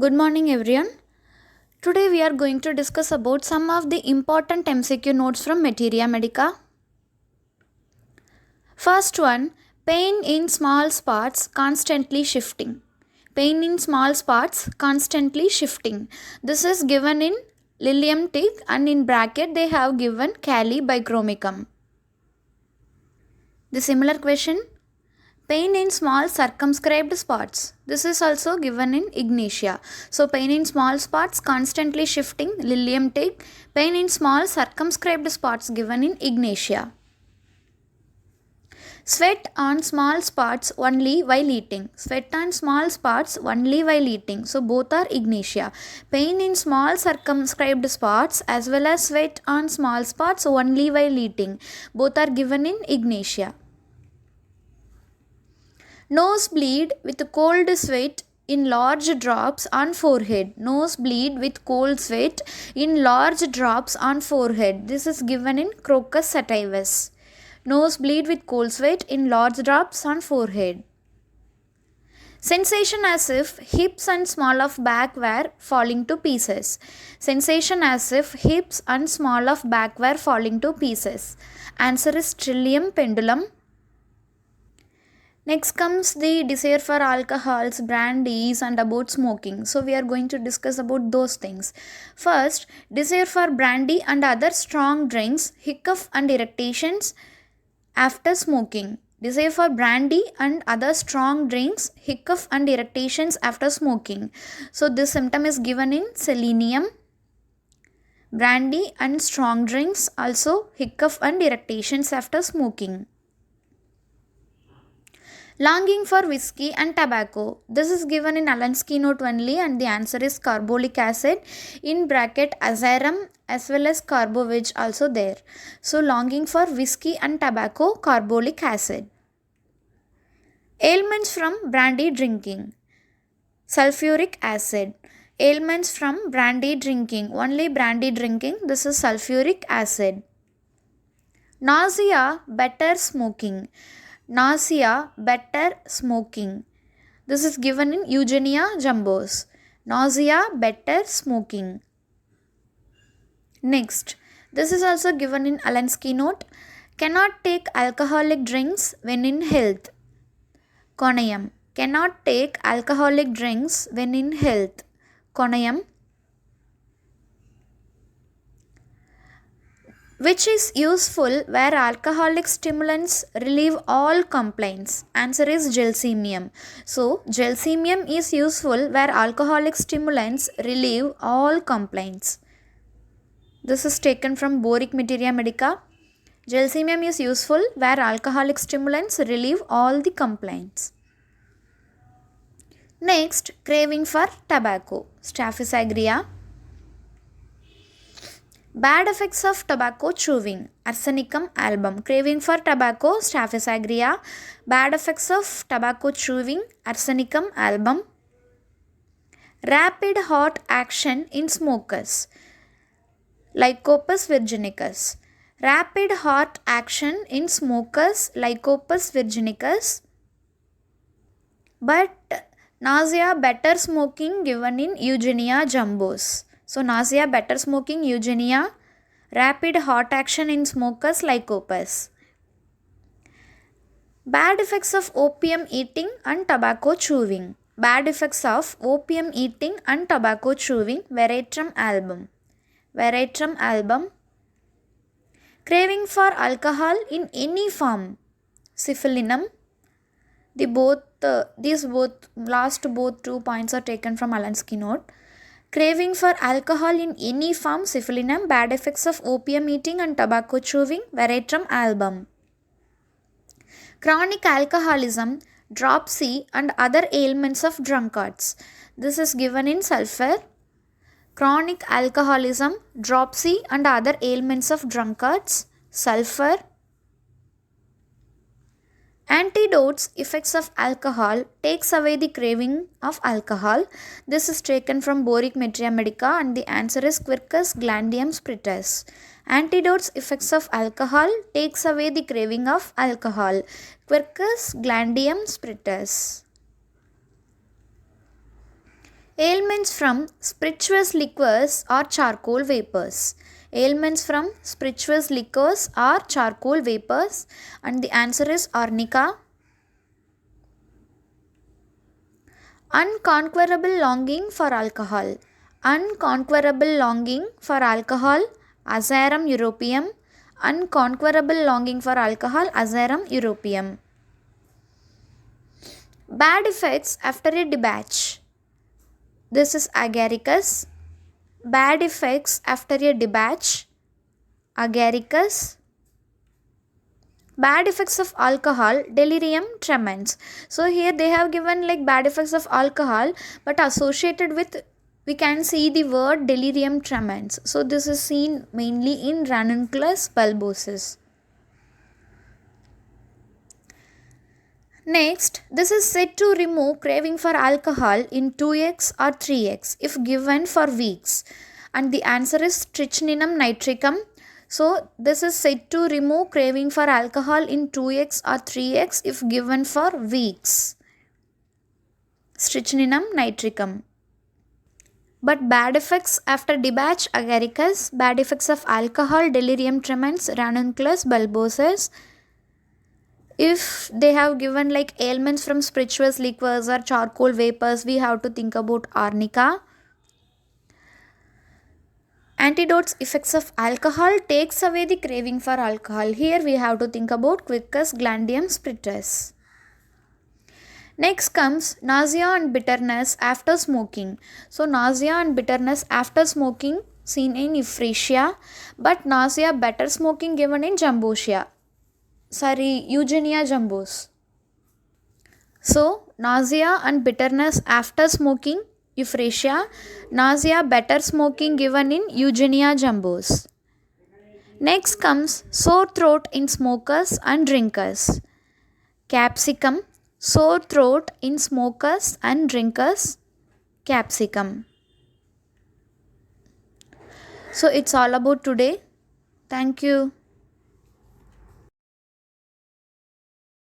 Good morning everyone. Today we are going to discuss about some of the important MCQ notes from Materia Medica. First one, pain in small spots constantly shifting. Pain in small spots constantly shifting. This is given in Lilium tick and in bracket they have given Kali bichromicum. The similar question, pain in small circumscribed spots. This is also given in Ignatia. So pain in small spots constantly shifting, Lilium tick. Pain in small circumscribed spots given in Ignatia. Sweat on small spots only while eating. Sweat on small spots only while eating. So both are Ignatia. Pain in small circumscribed spots as well as sweat on small spots only while eating. Both are given in Ignatia. Nosebleed with cold sweat in large drops on forehead. Nosebleed with cold sweat in large drops on forehead. This is given in Crocus sativus. Nosebleed with cold sweat in large drops on forehead. Sensation as if hips and small of back were falling to pieces. Sensation as if hips and small of back were falling to pieces. Answer is Trillium pendulum. Next comes the desire for alcohols, brandies and about smoking. So we are going to discuss about those things. First, desire for brandy and other strong drinks, hiccup and irritations after smoking. Desire for brandy and other strong drinks, hiccup and irritations after smoking. So this symptom is given in selenium. Brandy and strong drinks, also hiccup and irritations after smoking. Longing for whiskey and tobacco. This is given in Alansky note only and the answer is carbolic acid in bracket azarum as well as carboveg also there. So longing for whiskey and tobacco, carbolic acid. Ailments from brandy drinking. Sulfuric acid. Ailments from brandy drinking. Only brandy drinking. This is sulfuric acid. Nausea, better smoking. Nausea, better smoking. This is given in Eugenia jumbos. Nausea, better smoking. Next, this is also given in Alansky note. Cannot take alcoholic drinks when in health. Conayam. Cannot take alcoholic drinks when in health. Conayam. Which is useful where alcoholic stimulants relieve all complaints. Answer is gelsemium. So, gelsemium is useful where alcoholic stimulants relieve all complaints. This is taken from Boric Materia Medica. Gelsemium is useful where alcoholic stimulants relieve all the complaints. Next, craving for tobacco. Staphysagria. Bad effects of tobacco chewing. Arsenicum album. Craving for tobacco. Staphysagria. Bad effects of tobacco chewing. Arsenicum album. Rapid heart action in smokers. Lycopus virginicus. Rapid heart action in smokers. Lycopus virginicus. But nausea, better smoking given in Eugenia jumbos. So nausea, better smoking, Eugenia. Rapid heart action in smokers, Lycopus. Bad effects of opium eating and tobacco chewing. Bad effects of opium eating and tobacco chewing, Veratrum album. Veratrum album. Craving for alcohol in any form, Syphilinum. These last two points are taken from Alansky note. Craving for alcohol in any form, Syphilinum. Bad effects of opium eating and tobacco chewing, Veratrum album. Chronic alcoholism, dropsy and other ailments of drunkards. This is given in sulfur. Chronic alcoholism, dropsy and other ailments of drunkards, sulfur. Antidotes, effects of alcohol, takes away the craving of alcohol. This is taken from Boric Materia Medica and the answer is Quercus glandium spritus. Antidotes, effects of alcohol, takes away the craving of alcohol. Quercus glandium spritus. Ailments from spirituous liquors or charcoal vapors. Ailments from spirituous liquors or charcoal vapors, and the answer is arnica. Unconquerable longing for alcohol. Unconquerable longing for alcohol, Azarum europaeum. Unconquerable longing for alcohol, Azarum europaeum. Bad effects after a debauch. This is agaricus. Bad effects after a debauch, agaricus. Bad effects of alcohol, delirium tremens. So here they have given like bad effects of alcohol, but associated with, we can see the word delirium tremens. So this is seen mainly in ranunculus bulbosus. Next, this is said to remove craving for alcohol in 2x or 3x if given for weeks. And the answer is strychnine nitricum. So, this is said to remove craving for alcohol in 2x or 3x if given for weeks. Strychnine nitricum. But bad effects after debauch, agaricus. Bad effects of alcohol, delirium tremens, ranunculus bulbosus. If they have given like ailments from spirituous liquors or charcoal vapors, we have to think about arnica. Antidotes effects of alcohol takes away the craving for alcohol. Here we have to think about Quercus glandium spiritus. Next comes nausea and bitterness after smoking. So nausea and bitterness after smoking seen in Euphrasia, but nausea better smoking given in Jambosia. Eugenia jumbos. So, nausea and bitterness after smoking, Euphrasia. Nausea, better smoking given in Eugenia jumbos. Next comes sore throat in smokers and drinkers. Capsicum. Sore throat in smokers and drinkers. Capsicum. So, it's all about today. Thank you.